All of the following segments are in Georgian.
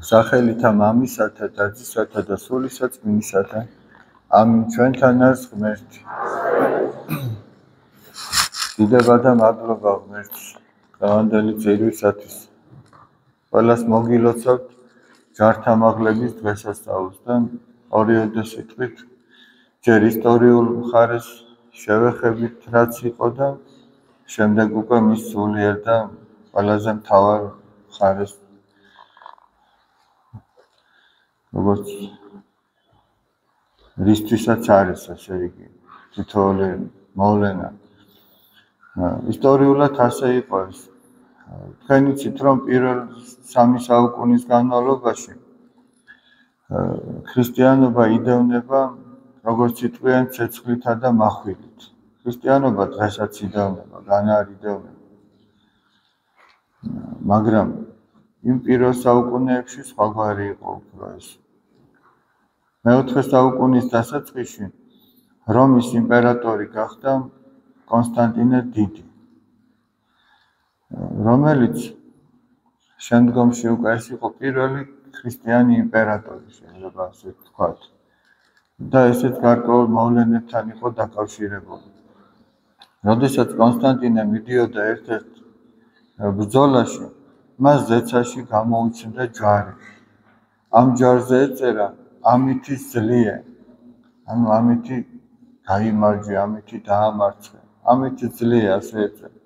სახელითა მამისათა და ძისათა და სულისა წმინისათა. ამინ. ჩვენთან არის ღმერთი. დიდება და მადლობა ღმერთს დღევანდელი ძირვისათვის. ყველას მოგილოცავთ ჯართამაღლების დღესასწაულს და ორიოდე სიტყვით ჯერ ისტორიულ მხარეს შევეხებით რაც იყო და შემდეგ უკვე მის სულიერ და ყველაზე მთავარ მხარეს როგორც რისთვისაც არის ასე იგი თითოეული მოვლენა. ისტორიულად ასე იყო ეს. თქვენ იცით რომ პირველ 3 საუკუნის განმავლობაში ქრისტიანობა იდევნება როგორც იტყვიან ცეცხლითა და מחვილით. ქრისტიანობა დღესაც იდევნება, განა არ იდევნება. მაგრამ იმ პირველ საუკუნეებში სხვაგვარი იყო უფრო ეს. მეოთხე საუკუნის დასაწყისში რომის იმპერატორი გახდა კონსტანტინე დიდი, რომელიც შემდგომში უკვე ეს იყო პირველი ქრისტიანი იმპერატორი, შეიძლება ასე ვთქვათ. და ესეც გარკვეულ მოვლენებთან იყო დაკავშირებული. როდესაც კონსტანტინე მიდიოდა ერთ-ერთ ბრძოლაში, მას ზეცაში გამოუჩნდა ჯვარი. ამ ჯვარზე ეწერა ამითი ძლიე, ანუ ამითი გაიმარჯვე, ამითი დაამარცხე, ამითი ძლიე ასე ეწერა.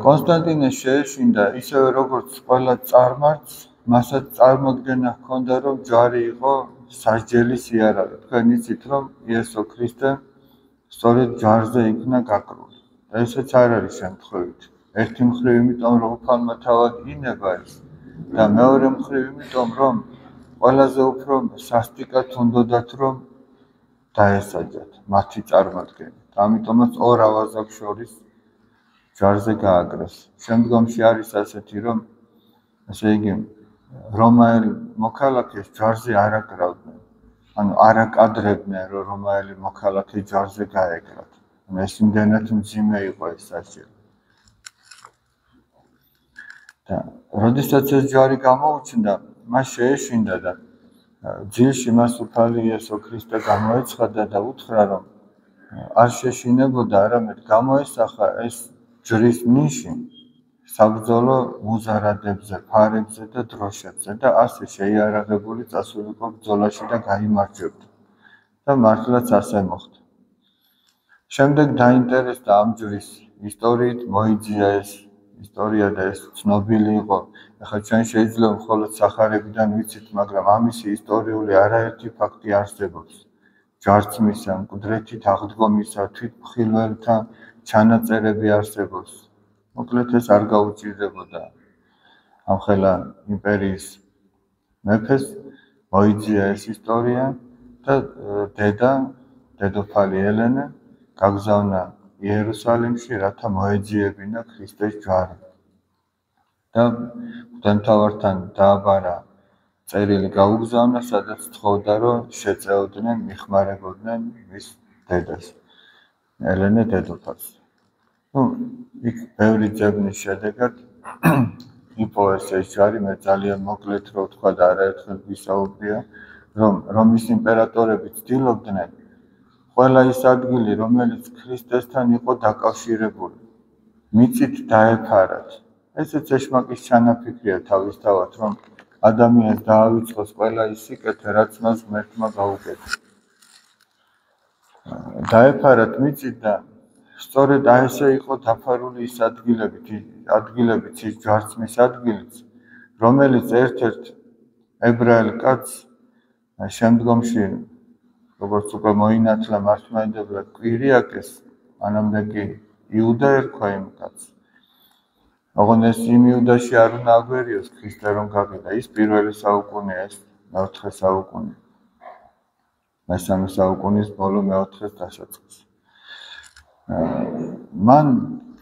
კონსტანტინე შეეშინდა ისევე როგორც ყველა წარმართს, მასაც წარმოდგენა ჰქონდა რომ ჯვარი იყო სასჯელის იარაღი. თქვენ იცით რომ იესო ქრისტე სწორედ ჯვარზე იქნა გაკრული. და ესეც არ არის შემთხვევით. ერთი მხრივ იმიტომ რომ უფალმა თავად ინება ეს და მეორე მხრივ იმიტომ რომ ყველაზე უფრო სასტიკად უნდათ რომ დაესაჯათ მათი წარმოდგენით. ამიტომაც ორ ავაზაკს შორის ჯვარზე გააკრეს. შემდგომში არის ასეთი რომ ასე იგი რომაელი მოქალაქეს ჯვარზე არ აკრავდნენ. ანუ არ აკადრებდნენ რომ რომაელი მოქალაქე ჯვარზე გაეკრათ. ეს იმდენად მძიმე იყო ეს სასჯელი. და როდესაც ეს ჯვარი გამოუჩნდა, მას შეეშინდა და ძილში მას უფალი იესო ქრისტე გამოეცხადა და უთხრა რომ არ შეშინებოდა, არამედ გამოესახა ეს ჯვრის ნიში საბრძოლო მუზარადებზე, ფარებზე და დროშებზე და ასე შეიარაღებული წასულიყო ბრძოლაში და გაიმარჯვებდა. და მართლაც ასე მოხდა. შემდეგ დაინტერესდა ამ ჯვრის ისტორიით, მოიძია ეს ისტორია და ეს ცნობილი იყო. ახლა ჩვენ შეიძლება მხოლოდ სახარებიდან ვიცით, მაგრამ ამისი ისტორიული არაერთი ფაქტი არსებობს. ჯვარცმისა, მკვდრეთით აღდგომისა, თვითმხილველთა ჩანაწერები არსებობს. მოკლედ ეს არ გაუჭირდებოდა ამხელა იმპერიის მეფეს მოიძია ეს ისტორია და დედოფალი ელენე გაგზავნა იერუსალიმში, რათა მოეძიებინა ქრისტეს ჯვარი. და მღვდელმთავართან დააბარა წერილი გაუგზავნა, სადაც თხოვდა რომ შეწეოდნენ, მიხმარებოდნენ მის დედას, ელენე დედოფალს. იქ ბევრი ძებნის შედეგად იპოვეს ეს ჯვარი. მე ძალიან მოკლედ რო ვთქვა და არაერთხელ ვისაუბრია, რომ რომის იმპერატორები ცდილობდნენ ყველა ის ადგილი, რომელიც ქრისტესთან იყო დაკავშირებული, მიწით დაეფარათ. ესეც ეშმაკის ჩანაფიქრია თავისთავად, რომ ადამიანს დაავიწყოს ყველა ის სიკეთე, რაც მას ღმერთმა გაუკეთა. დაეფარათ მიწით და სწორედ ასე იყო დაფარული ის ადგილებიც, ის ჯვარცმის ადგილიც, რომელიც ერთ-ერთ ებრაელ კაცს შემდგომში, როგორც უკვე მოინათლა მართლმადიდებლად კვირიაკეს, მანამდე კი იუდა ერქვა იმ კაცს. ოღონდ ეს იმ იუდაში არ უნდა აგვერიოს ქრისტე რომ გაგიდა. ის პირველი საუკუნეა, ეს მეოთხე საუკუნე. მესამე საუკუნის ბოლო მეოთხეს დასაწყისი. მან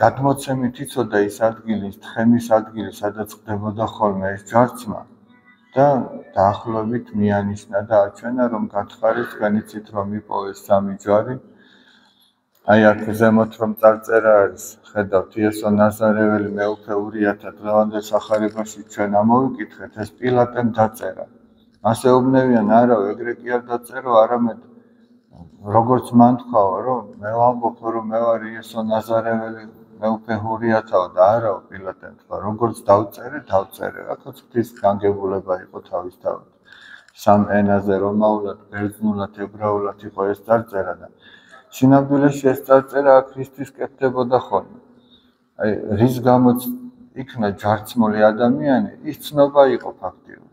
გადმოცემით იცოდა ის ადგილი, ის თხემის ადგილი, სადაც ხდებოდა ხოლმე ეს ჯვარცმა და დაახლოებით მიანიშნა და აჩვენა რომ გათხარეს, თქვენ იცით რომ იპოვეს 3 ჯვარი აი აქ ზემოთ რომ წარწერა არის, ხედავთ იესო ნაზარეველი მეუფე ურიათა დღევანდელ სახარებაში ჩვენ ამოვიკითხეთ, ეს პილატემ დაწერა. მას ეუბნებიან, არა, ეგრე კი არ დაწერო, არამედ როგორც მან თქვაო, რომ მე ვამბობ, რომ მე ვარ იესო ნაზარეველი მეუფე ურიათაო და არაო პილატემ თქვა, როგორც დავწერე, აქაც ღვთის განგებულება იყო თავისთავად. სამ ენაზე რომაულად, ბერძნულად, ებრაულად იყო ეს წარწერა და სინამდვილეში ეს წარწერა ქრისტეს კეთდებოდა ხოლმე. აი, რის გამოც იქნა ჯარცმული ადამიანი, ის ცნობა იყო ფაქტიურად.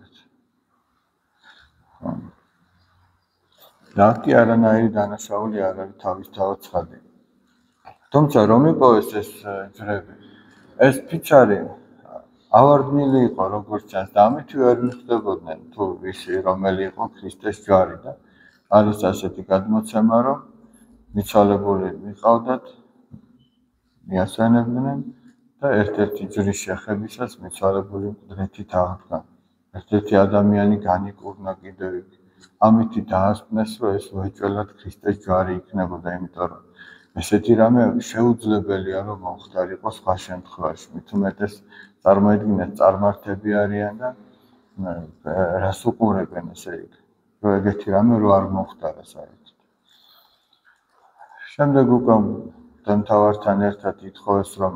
და კი არანაირი დანაშაული არ არის თავისთავად ცხადი. თუმცა რომ იპოვეს ეს ჯვრები, ეს ფიჩარი ავარდნილი იყო როგორც ჩანს და ამით ვერ მიხვდებოდნენ თუ ისი რომელი იყო ქრისტეს ჯვარი და არის ასეთი გადმოცემა, რომ მიცვალებული მიყავდათ, მიასვენებდნენ და ერთ-ერთი ჯვრის შეხებისას მიცვალებული მკვდრეთით აღდგა. ერთ-ერთი ადამიანი განიკურნა კიდევ იქ. ამით დაასკვნეს, რომ ეს უეჭველად ქრისტეს ჯვარი იქნებოდა, იმიტომ რომ ესეთი რამე შეუძლებელია, რომ მომხდარიყო სხვა შემთხვევაში. მით უმეტეს წარმოედგინეთ, წარმართები არიან და რას უყურებენ ესე იქ, რომ ეგეთი რამე რო არ მომხდარა საერთოდ. შემდეგ უკვე დამთავართან ერთად ითხოვეს, რომ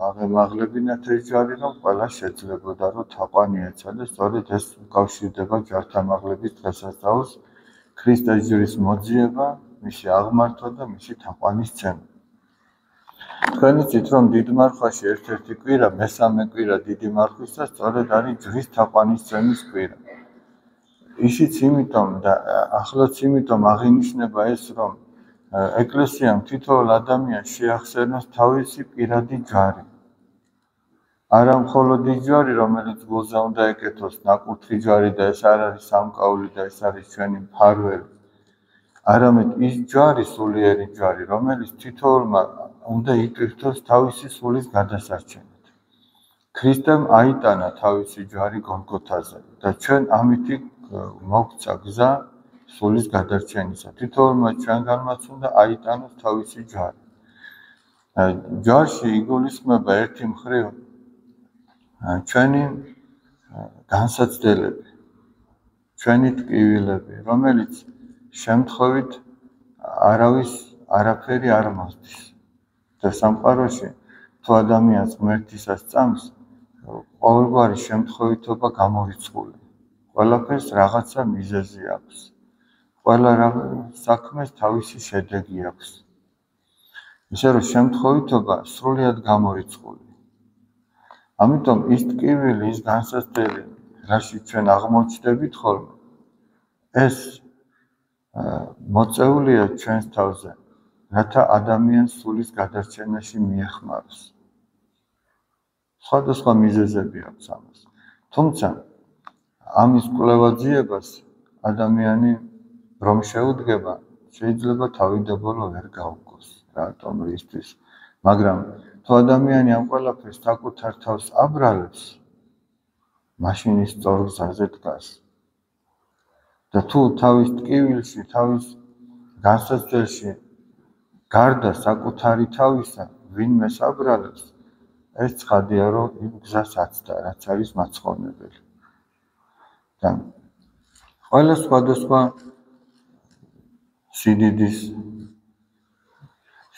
აღემაღლებინათ ეს ჯვარი, რომ ყველა შეძლებოდა, რომ თაყვანი ეცადეს, სწორედ ეს უკავშირდება ჯვართამაღლების დღესასწაულს, ქრისტეს ჯვრის მოძიება, მისი აღმართვა და მისი თაყვანის ცემა. თქვენ იცით, რომ დიდ მარხვაში ერთ-ერთი კვირა, მესამე კვირა დიდი მარხვისა, სწორედ არის ჯვრის თაყვანის ცემის კვირა. ისიც იმიტომ და ახლაც იმიტომ აღინიშნება ეს, რომ ეკლესიამ თითოეულ ადამიანს შეახსენოს თავისი პირადი ჯვარი. არა მხოლოდ ის ჯვარი, რომელიც გულზე უნდა ეკეთოს, ნაკურთხი ჯვარი და ეს არ არის სამკაული და ეს არის ჩვენი მფარველი. არამედ ის ჯვარი, სულიერი ჯვარი, რომელიც თითოეულმა უნდა იკრიფთოს თავისი სულის გადასარჩენად. ქრისტემ აიტანა თავისი ჯვარი გოლგოთაზე და ჩვენ ამითი მოგცა გზა სულის გადარჩენისა. თითოეულმა ჩვენგანმაც უნდა აიტანოს თავისი ჯვარი. ჯვარში იგულისხმება ერთი მხრივ ჩვენი განსაცდელები, ჩვენი ტკივილები, რომელიც შემთხვევით არავის არაფერი არ მოსდის. და სამყაროში თუ ადამიანს ღმერთისას წამს, ყოველგვარი შემთხვევითობა გამორიცხული. ყველაფერს რაღაცა მიზეზი აქვს. ყველა საქმეს თავისი შედეგი აქვს. ისე რომ შემთხვევითობა სრულიად გამორიცხული. ამიტომ ის ტკივილი, ის განსაცდელი, რაში ჩვენ აღმოჩნდებით ხოლმე, ეს მოწეულია ჩვენს თავზე, რათა ადამიანს სულის გადარჩენაში მიეხმაროს. სხვადასხვა მიზეზები აქვს ამას. თუმცა ამის კვლევაძიებას ადამიანი რომ შეუდგება, შეიძლება თავიდაბოლო ვერ გაუგოს, რატომ რისთვის. მაგრამ თუ ადამიანი ამ ყველაფერს საკუთარ თავს აბრალებს, მაშინ ის სწორ გზაზე დგას. და თუ თავის ტკივილში, თავის განსაცდელში გარდა საკუთარი თავისა ვინმეს აბრალებს, ეს ცხადია, რომ იმ გზას აცდა, რაც არის მაცხოვნებელი. და ყველა სხვადასხვა სიდიდის,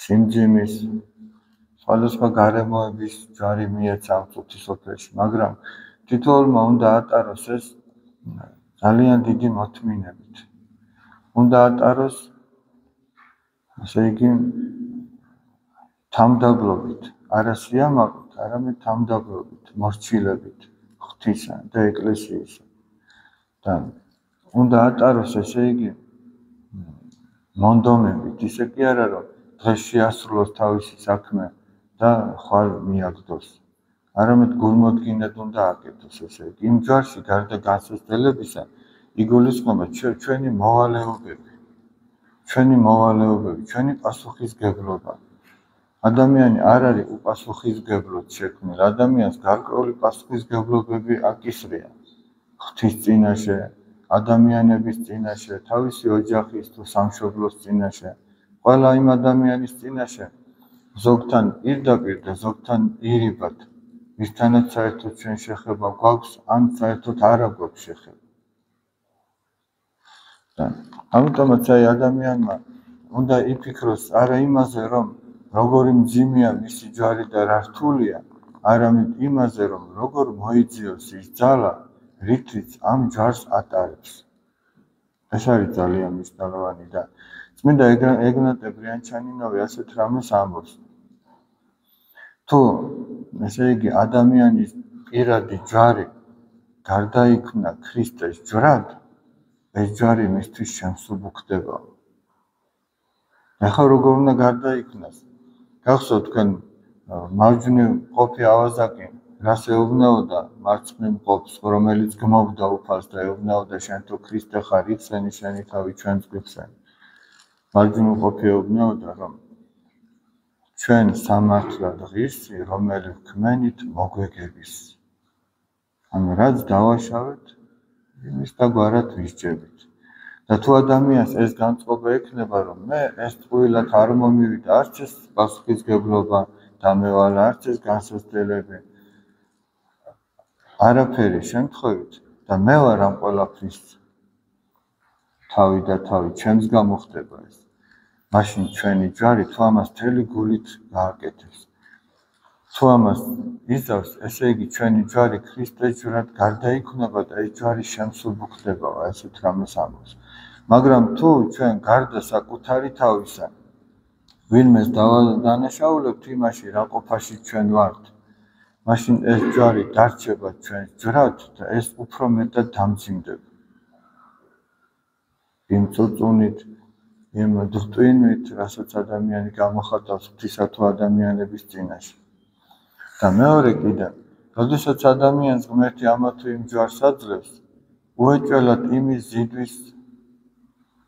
სიმძიმის, სხვადასხვა გარემოების ჯვარი მიეცა ამ წუთის ოფერში, მაგრამ თითოეულმა უნდა ატაროს ეს ძალიან დიდი მოთმინებით. უნდა ატაროს, ასე იგი, თამდაბლობით, არა სიამაყით, არამედ თამდაბლობით, მორჩილებით ღვთისა და ეკლესიისა. და უნდა ატაროს, ესე იგი, მონდომებით, ისე კი არა, რომ დღეს შეასრულოს თავისი საქმე და ხვალ მიაგდოს. არამედ გულმოდგინედ უნდა აკეთოს, ესე იგი, იმ ჯვარში გარდა განსაცდელებისა იგულისხმება ჩვენი მოვალეობები, ჩვენი პასუხისგებლობა. ადამიანი არ არის უპასუხისგებლოდ შექმნილი, ადამიანს გარკვეული პასუხისგებლობები აკისრია ღვთის წინაშე, ადამიანების წინაშე, თავისი ოჯახის თუ სამშობლოს წინაშე. ყველა იმ ადამიანის წინაშე ზოგთან პირდაპირ და ზოგთან ირიბად მისთანაც საერთოდ ჩვენ შეხება გვაქვს ან საერთოდ არა გვაქვს შეხება. ამიტომაც ადამიანმა უნდა იფიქროს არა იმაზე, რომ როგორი მძიმეა მისი ჯვარი და რა რთულია, არამედ იმაზე, რომ როგორ მოიძიოს ის ძალა, რითიც ამ ჯვარს ატარებს. ეს არის ძალიან მნიშვნელოვანი და წმინდა ეგნატე ბრიანჩანინოვი ასეთ რამეს ამბობს. თუ ესე იგი ადამიანის პირადი ჯვარი გარდაიქმნა ქრისტეს ჯვრად, ეს ჯვარი მისთვის შემსუბუქ ხდება. ახლა როგორ უნდა გარდაიქმნას? გახსოვთ თქვენ მარჯვნივ მყოფი ავაზაკი რას ეუბნაოდა მარცხნივ მყოფს, რომელიც გმობდა უფალს და ეუბნაოდა შენ თუ ქრისტე ხარ, იხსენი შენი თავი ჩვენც გვიხსენი. მარჯვნივ მყოფი ეუბნაოდა, რომ ჩვენ სამართლად ღირსი, რომელი ვქმენით მოგვეგების. ანუ რაც დავაშავეთ, იმის დაგვარად ვისჯებით. და თუ ადამიანს ეს განწყობა ექნება, რომ მე ეს ტყუილად არ მომივიდა, არც ეს პასუხისმგებლობა დამევალა, არც ეს განსაცდელები, არაფერი შემთხვევით და მე ვარ ამ ყველაფრის თავი და თავი, ჩემს გამოხდება ეს. მაშინ ჩვენი ჯვარი თუ ამას მთელი გულით გააკეთებს. თუ ამას იზავს, ესე იგი ჩვენი ჯვარი ქრისტეს ჯვრად გარდაიქმნება და ეს ჯვარი შემსუბუქ ხდება, ესეთ რამეს ამბობს. მაგრამ თუ ჩვენ გარდა საკუთარი თავისა ვინმეს დავანაშაულებთ იმაში, რა ყოფაში ჩვენ ვართ, მაშინ ეს ჯვარი დარჩება ჩვენს ჯვრად და ეს უფრო მეტად დამძიმდება. იმ წუწუნით, იმ დტვინით, რასაც ადამიანი გამოხატავს ღვთისა თუ ადამიანების წინაშე. და მეორე კიდე, როდესაც ადამიანს ღმერთი ამა თუ იმ ჯვარს აძლევს, უეჭველად იმის ზიდვის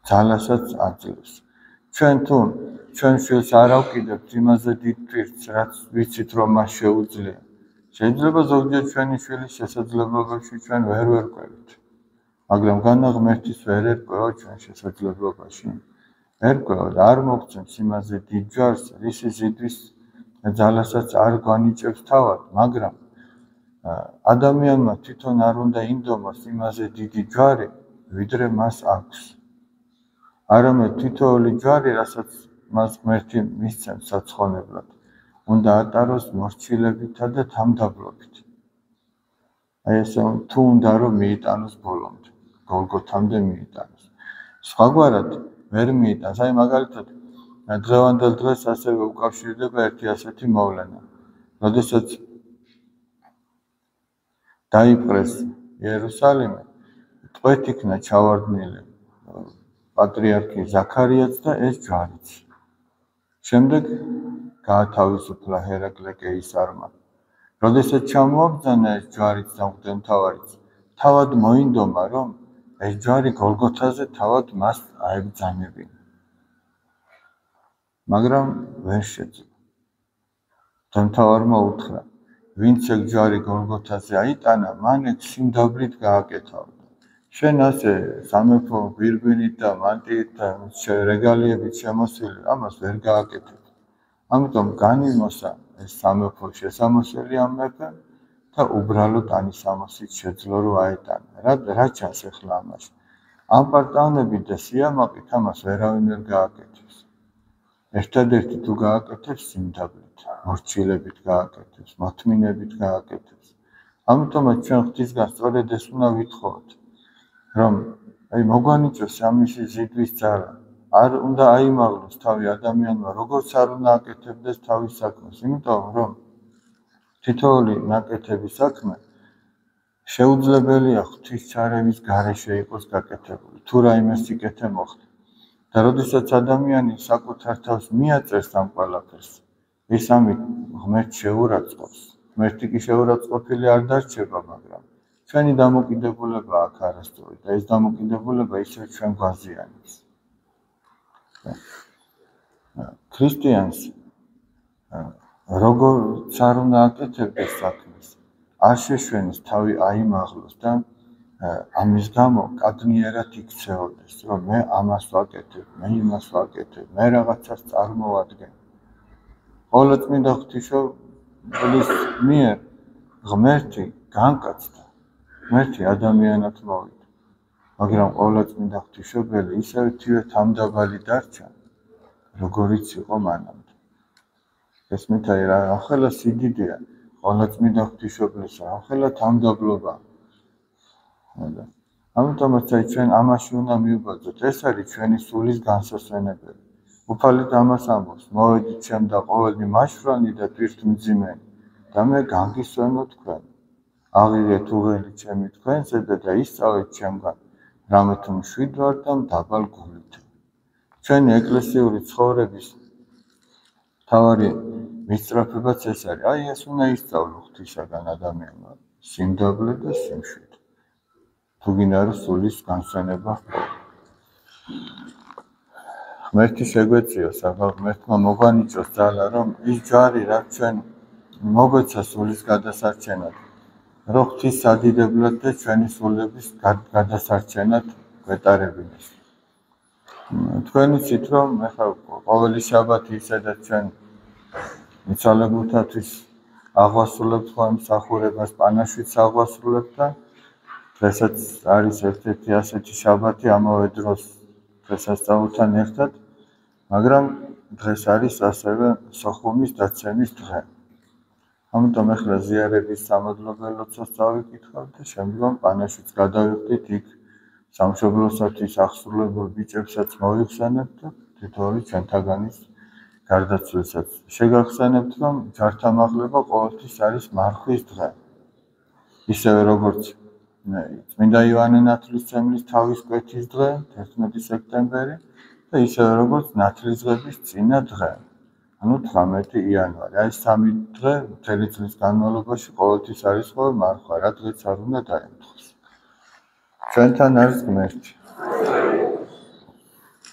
ძალასაც აძლევს. ჩვენ თუ ჩვენ შვილს არ ავკიდებთ იმაზე დიდ პირს, რაც ვიცით, რომ მას შეუძლია. შეიძლება ზოგჯერ ჩვენი შვილის შესაძლებლობებში ჩვენ ვერ ვერკვევით. მაგრამ განა ღმერთის ვერ ერკვევა ჩვენ შესაძლებლობაში. ერკვევა და არ მოგცემს იმაზე დიდ ჯვარს, რისი ზიდვის ძალასაც არ განიჭებს თავად, მაგრამ ადამიანმა თვითონ არ უნდა ინდომოს იმაზე დიდი ჯვარი, ვიდრე მას აქვს. არამედ თითოეული ჯვარი, რასაც მას ღმერთი მისცემს საცხონებლად, უნდა ატაროს მორჩილებითა და თამდაბლობით. აი ესე თუ უნდა რომ მიიტანოს ბოლომდე, გოლგოთამდე მიიტანოს. სხვაგვარად ვერ მიიტანს. აი მაგალითად დღევანდელ დღეს ასევე უკავშირდება ერთი ასეთი მოვლენა. როდესაც დაიპყრეს იერუსალიმი, ტყვეთ იქნა ჩავარდნილი პატრიარქი ზაქარიაც და ეს ჯვარიც. შემდეგ გაათავისუფლა ჰერაკლე კეისარმა. როდესაც ჩამოაბრძანა ეს ჯვარიც და მღვდელმთავარიც, თავად მოინდომა, რომ ეს ჯვარი გოლგოთაზე თავად მას აებრძანებინა. მაგრამ ვერ შეძლო. მღვდელმთავარმა უთხრა, ვინც ეგ ჯვარი გოლგოთაზე აიტანა, მან ეგ სიმდაბლით გააკეთავა. შენ ასე სამეფო გვირგვინით და მანტიით და რეგალიებით შემოსილი, ამას ვერ გააკეთებ. ამიტომ განიმოსა ეს სამეფო შესამოსელი ამ მეფემ და უბრალოდ ანისამოსით შეძლო რომ აეტანა. რა ჩანს ახლა ამაში? ამ პარტავნებით და სიამაყით ამას ვერავინ ვერ გააკეთებს. ერთადერთი თუ გააკეთებს სიმდაბლით, მორჩილებით გააკეთებს, მოთმინებით გააკეთებს. ამიტომაც ჩვენ ღვთისგან სწორედ ეს უნდა ვითხოვოთ, რომ აი მოგვანიჭოს ამისი ზიდვის ძალა. არ უნდა აიმაღლოს თავი ადამიანმა, როგორც არ უნდა აკეთებდეს თავის საქმეს, იმიტომ რომ თითოეული ნაკეთების საქმე შეუძლებელია ღვთის ჩარევის გარეშე იყოს გაკეთებული, თუ რაიმე სიკეთე მოხდა. და როდესაც ადამიანი საკუთარ თავს მიაწერს ამ ყველაფერს, ის ამით ღმერთს შეურაცხყოფს. ღმერთი კი შეურაცხყოფილი არ დარჩება, მაგრამ ჩვენი დამოკიდებულება აქ არასწორი და ეს დამოკიდებულება ისევ ჩვენ გვაზიანებს. ქრისტიანს როგორც არ უნდა აკეთებდეს საქმეს, არ შეშვენის თავი აიმაღლოს და ამის გამო კადნიერად იქცეოდეს, რომ მე ამას ვაკეთებ, მე იმას ვაკეთებ, მე რაღაცას წარმოვადგენ. ყოვლადწმინდა ღვთისმშობლის მიერ ღმერთი განკაცდა, ღმერთი ადამიანად მოვიდა, მაგრამ ყოვლადწმინდა ღვთისმშობელი ისევ თივე თამდაბალი დარჩა, როგორიც იყო მანამდე. ესმით აი რა ახლა სიდიდეა ყოვლადწმინდა ღვთისმშობლისა, ახლა თამდაბლობა. ამიტომაც აი ჩვენ ამაში უნდა მივბაძოთ, ეს არის ჩვენი სულის განსასვენებელი. უფალით ამას ამბობს, მოვედით ჩემ და ყოველი მაშვრანი და ტვირთმძიმენი და მე განგისვენო თქვენ. აღიღეთ უღელი ჩემი თქვენზე და ისწავლეთ ჩემგან, რამეთ მშვიდ ვარ და მდაბალ გულით. ჩვენი ეკლესიური ცხოვრების მთავარი მისწრაფებაც ეს არის. აი ეს უნდა ისწავლო ღვთისაგან ადამიანმა, სიმდაბლე და სიმშვიდე. თუ გინდა რომ სულის განსვენება ჰქონდეს. ღმერთი შეგვეციოს, აბა ღმერთმა მოგვანიჭოს ძალა, რომ ის ჯარი, რაც ჩვენ მოგვეცა სულის გადასარჩენად, რომ ღვთის სადიდებლად და ჩვენი სულების გადასარჩენად გვეტარებინეს. თქვენ იცით, რომ ეხლა ყოველი შაბათი ისედაც ჩვენ მიცვალებულთათვის აღვასრულებთ ხოლმე მსახურებას, პანაშვიდს აღვასრულებთ და დღესაც არის ერთ-ერთი ასეთი შაბათი ამავე დროს დღესასწაულთან ერთად, მაგრამ დღეს არის ასევე სოხუმის დაცემის დღე. ამიტომ ახლა ზიარების სამადლობელ ლოცვას წავიკითხავთ და შემდგომ პანაშვიდს გადავიხდით იქ სამშობლოსათვის აღსრულებულ ბიჭებსაც მოვიხსენებთ და თითოეული ჩვენთაგანის გარდაცვლილსაც. შეგახსენებთ, რომ ჯართა მაღლება ყოველთვის არის მარხვის დღე. ისევე როგორც წმინდა იოანე ნათლისმცემლის თავის კვეთის დღე, 11 სექტემბერი და ისევე როგორც ნათლისღების წინა დღე, ანუ 18 იანვარი. აი სამი დღე მთელი წლის განმავლობაში ყოველთვის არის ხოლმე მარხვა, რა დღეც არ უნდა დაემთხოს. ჩვენთან არის ღმერთი.